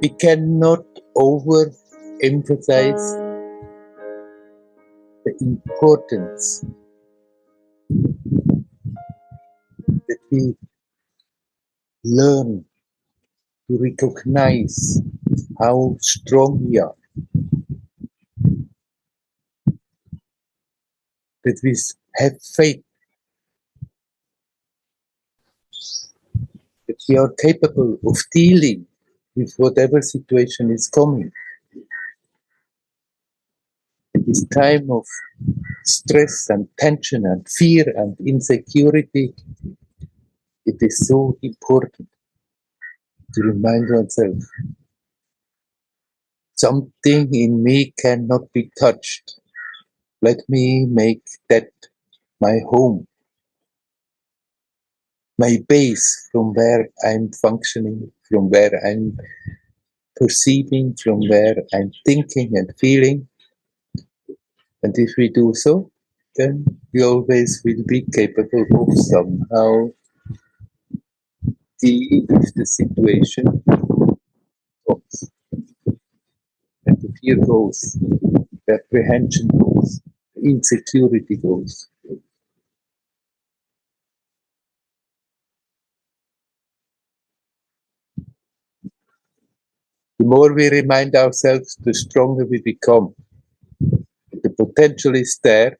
We cannot overemphasize the importance that we learn to recognize how strong we are, that we have faith, that we are capable of dealing with whatever situation is coming. In this time of stress and tension and fear and insecurity, it is so important to remind oneself something in me cannot be touched. Let me make that my home, my base from where I'm functioning, from where I'm perceiving, from where I'm thinking and feeling. And if we do so, then we always will be capable of somehow dealing with the situation. And the fear goes, the apprehension goes, the insecurity goes. The more we remind ourselves, the stronger we become. The potential is there,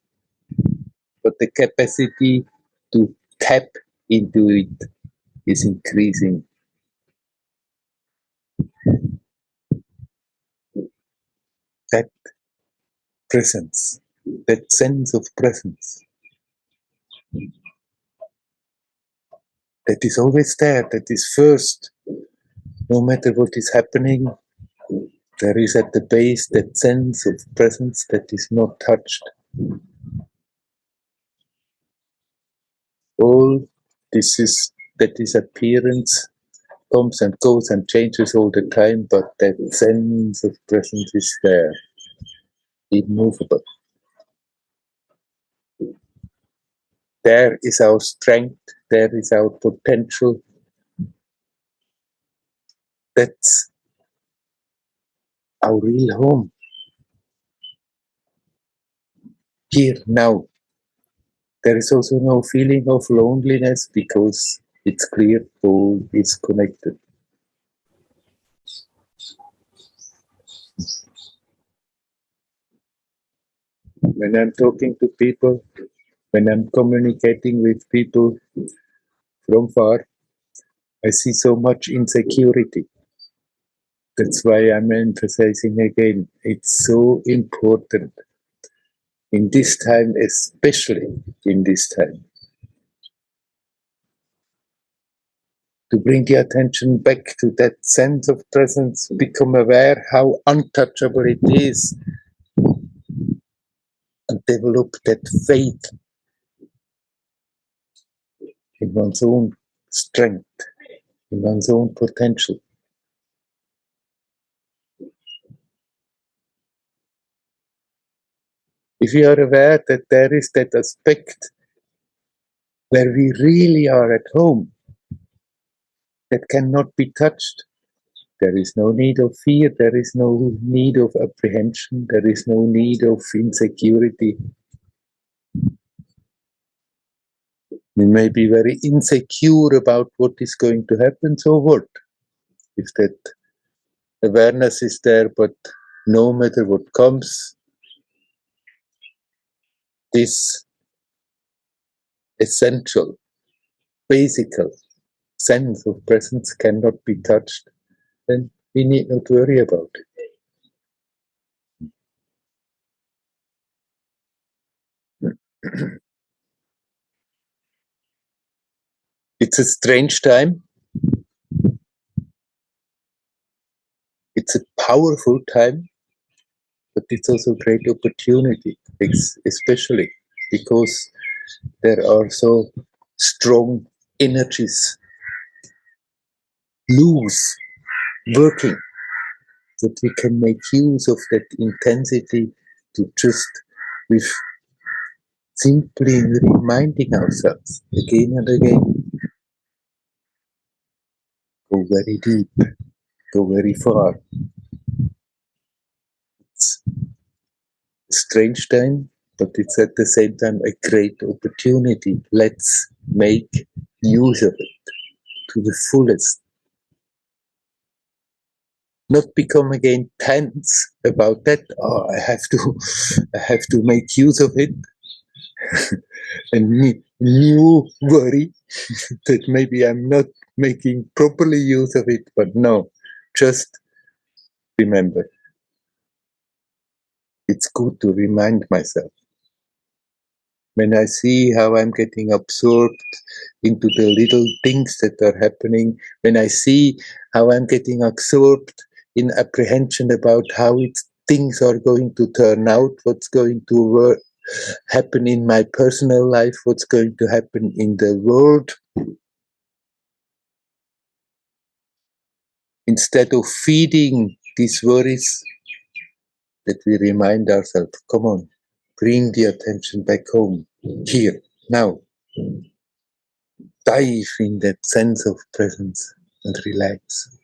but the capacity to tap into it is increasing. That presence, that sense of presence, that is always there, that is first, no matter what is happening, there is at the base that sense of presence that is not touched. All this appearance comes and goes and changes all the time, but that sense of presence is there, immovable. There is our strength, there is our potential. That's our real home. Here, now. There is also no feeling of loneliness because it's clear all is connected. When I'm talking to people, when I'm communicating with people from far, I see so much insecurity. That's why I'm emphasizing again, it's so important in this time, especially in this time, to bring the attention back to that sense of presence, become aware how untouchable it is, and develop that faith in one's own strength, in one's own potential. If we are aware that there is that aspect where we really are at home, that cannot be touched, there is no need of fear, there is no need of apprehension, there is no need of insecurity. We may be very insecure about what is going to happen, so what? If that awareness is there, but no matter what comes, this essential, basic sense of presence cannot be touched, then we need not worry about it. It's a strange time. It's a powerful time, but it's also a great opportunity, especially because there are so strong energies loose working that we can make use of that intensity to just with simply reminding ourselves again and again, go very deep, go very far. It's a strange time, but it's at the same time a great opportunity. Let's make use of it to the fullest. Not become again tense about that. Oh, I have to make use of it, and new worry that maybe I'm not making properly use of it. But no, just remember, it's good to remind myself. When I see how I'm getting absorbed into the little things that are happening, when I see how I'm getting absorbed in apprehension about how things are going to turn out, what's going to happen in my personal life, what's going to happen in the world, instead of feeding these worries, that we remind ourselves, come on, bring the attention back home, here, now. Dive in that sense of presence and relax.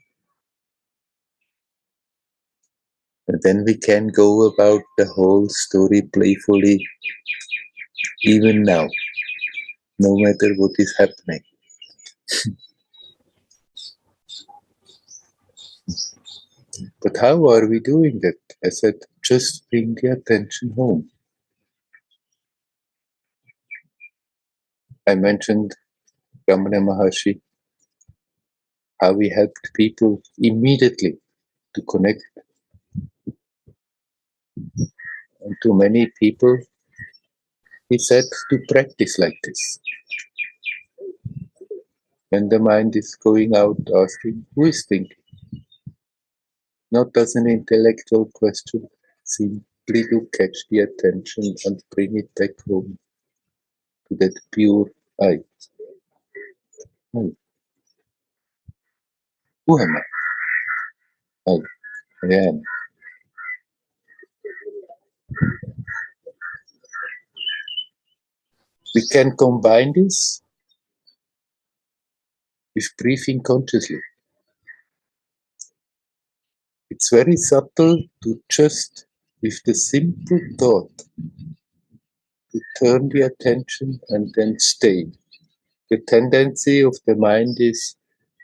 And then we can go about the whole story playfully, even now, no matter what is happening. But how are we doing that? I said, just bring the attention home. I mentioned Ramana Maharshi, how he helped people immediately to connect. And to many people, he said to practice like this. When the mind is going out asking, who is thinking? Not as an intellectual question, simply to catch the attention and bring it back home to that pure I. I. Who am I? I am. We can combine this with breathing consciously. It's very subtle to just, with the simple thought, to turn the attention and then stay. The tendency of the mind is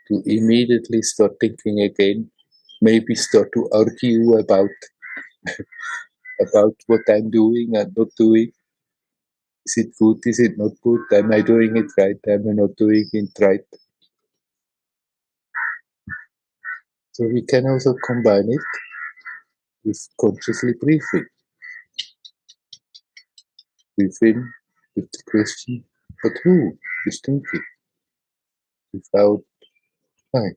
to immediately start thinking again, maybe start to argue about what I'm doing and not doing. Is it good? Is it not good? Am I doing it right? Am I not doing it right? So we can also combine it with consciously breathing. Breathe in with the question, but who is thinking? Without I.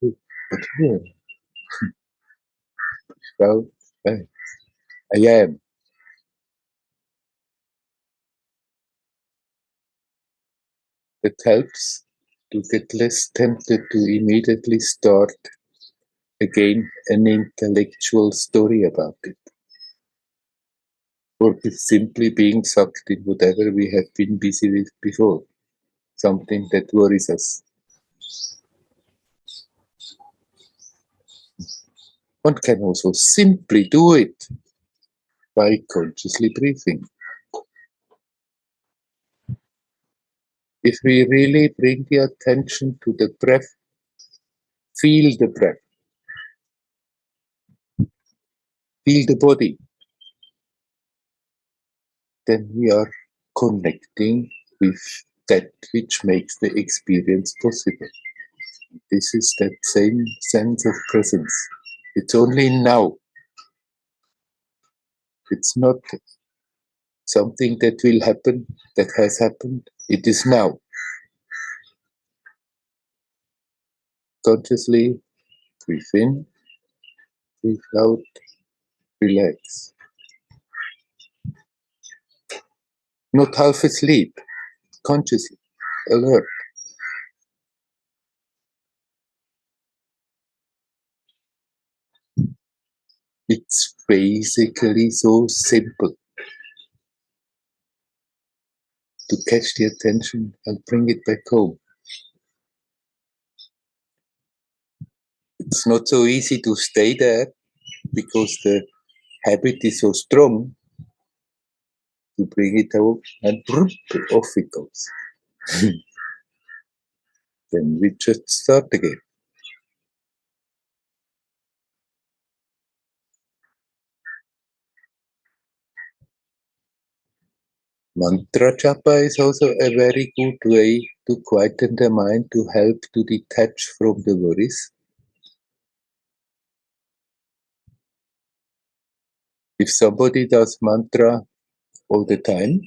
But who? Without I. I am. That helps to get less tempted to immediately start again an intellectual story about it. Or simply being sucked in whatever we have been busy with before, something that worries us. One can also simply do it by consciously breathing. If we really bring the attention to the breath, feel the breath, feel the body, then we are connecting with that which makes the experience possible. This is that same sense of presence. It's only now. It's not something that will happen, that has happened. It is now. Consciously breathe in, breathe out, relax. Not half asleep, consciously, alert. It's basically so simple to catch the attention and bring it back home. It's not so easy to stay there because the habit is so strong to bring it out and off it goes. Then we just start again. Mantra japa is also a very good way to quieten the mind, to help to detach from the worries. If somebody does mantra all the time,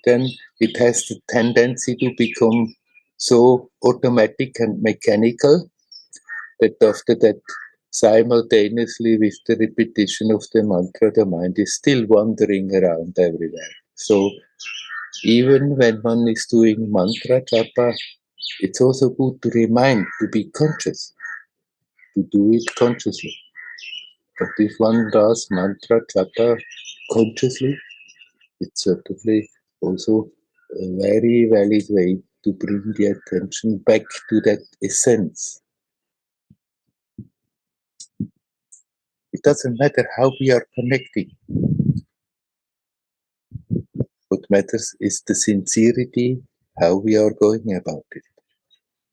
then it has the tendency to become so automatic and mechanical that after that, simultaneously with the repetition of the mantra, the mind is still wandering around everywhere. So even when one is doing mantra japa, it's also good to remind to be conscious, to do it consciously. But if one does mantra japa consciously, it's certainly also a very valid way to bring the attention back to that essence. It doesn't matter how we are connecting. What matters is the sincerity, how we are going about it.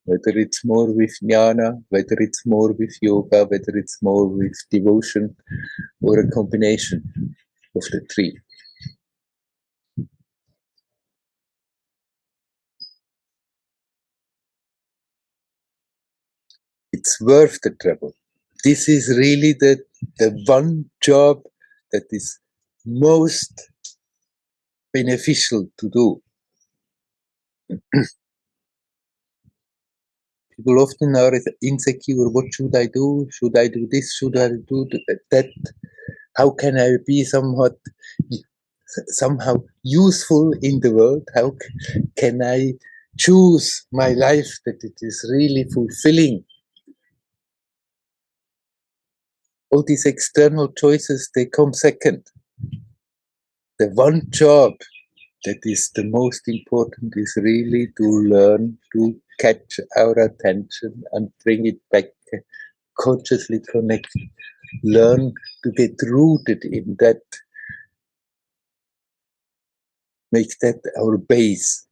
Whether it's more with jnana, whether it's more with yoga, whether it's more with devotion, or a combination of the three. It's worth the trouble. This is really the one job that is most beneficial to do. People often are insecure. What should I do? Should I do this? Should I do that? How can I be somehow useful in the world? How can I choose my life that it is really fulfilling? All these external choices, they come second. The one job that is the most important is really to learn to catch our attention and bring it back, consciously connect, learn to get rooted in that, make that our base.